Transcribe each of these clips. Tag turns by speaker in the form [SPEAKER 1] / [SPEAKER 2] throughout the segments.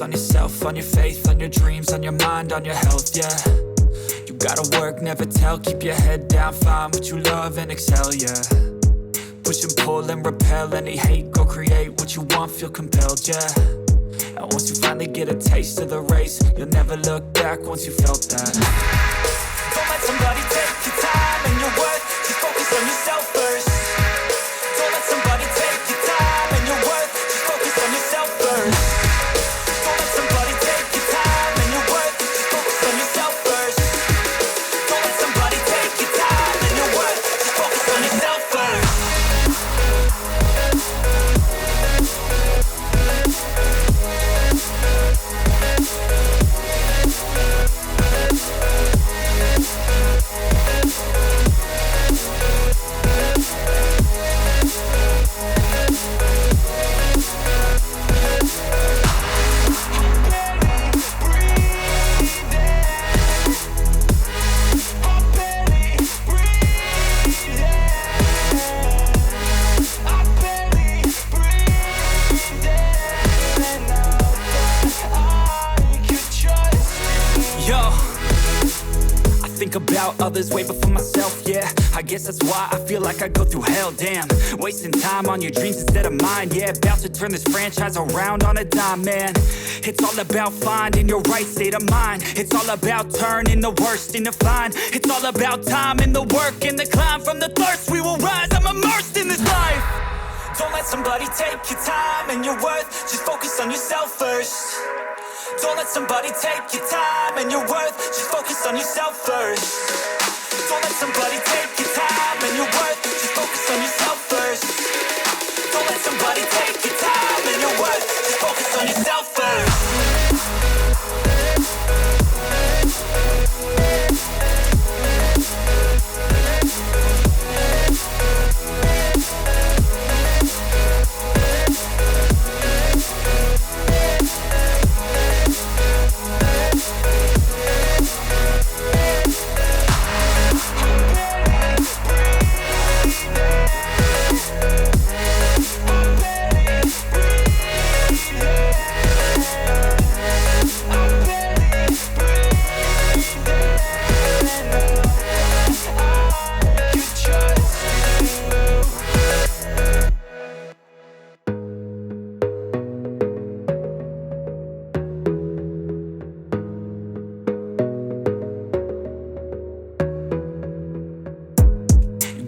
[SPEAKER 1] focus on yourself, on your faith, on your dreams, on your mind, on your health, yeah. You gotta work, never tell, keep your head down, find what you love and excel, yeah. Push and pull and repel any hate, go create what you want, feel compelled, yeah. And once you finally get a taste of the race, you'll never look back once you felt that. Don't let somebody take your time and your worth, just focus on yourself first. Don't let somebody take your time and your worth, just focus on yourself first. Don't let somebody take your time and your worth, just focus on yourself first. Don't let somebody take your time and your worth, just focus on yourself first. About others way before myself, yeah. I guess that's why I feel like I go through hell, damn. Wasting time on your dreams instead of mine, yeah. About to turn this franchise around on a dime, man. It's all about finding your right state of mind. It's all about turning the worst into fine. It's all about time and the work and the climb. From the thirst we will rise, I'm immersed in this life. Don't let somebody take your time and your worth, just focus on yourself first. Don't let somebody take your time and your worth, just focus on yourself first. Don't let somebody take your time and your worth, just focus on yourself first. Don't let somebody take your time and your worth, just focus on yourself first.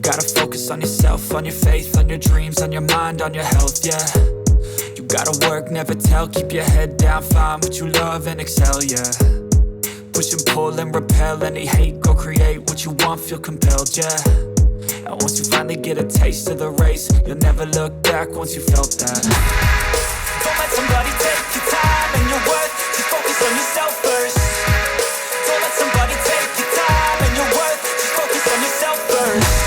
[SPEAKER 1] Gotta focus on yourself, on your faith, on your dreams, on your mind, on your health, yeah. You gotta work, never tell, keep your head down, find what you love and excel, yeah. Push and pull and repel any hate, go create what you want, feel compelled, yeah. And once you finally get a taste of the race, you'll never look back once you felt that. Don't let somebody take your time and your worth, just focus on yourself first. Don't let somebody take your time and your worth, just focus on yourself first.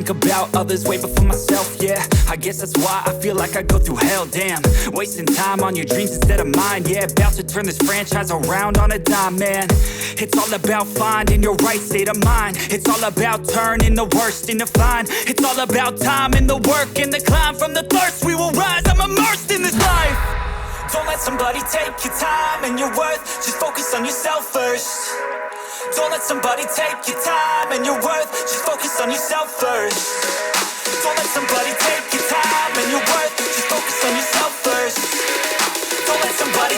[SPEAKER 1] About others way before myself, yeah. I guess that's why I feel like I go through hell, damn. Wasting time on your dreams instead of mine, yeah. About to turn this franchise around on a dime, man. It's all about finding your right state of mind. It's all about turning the worst into fine. It's all about time and the work and the climb. From the thirst we will rise, I'm immersed in this life. Don't let somebody take your time and your worth, just focus on yourself first. Don't let somebody take your time and your worth, just focus on yourself first. Don't let somebody take your time and your worth, just focus on yourself first. Don't let somebody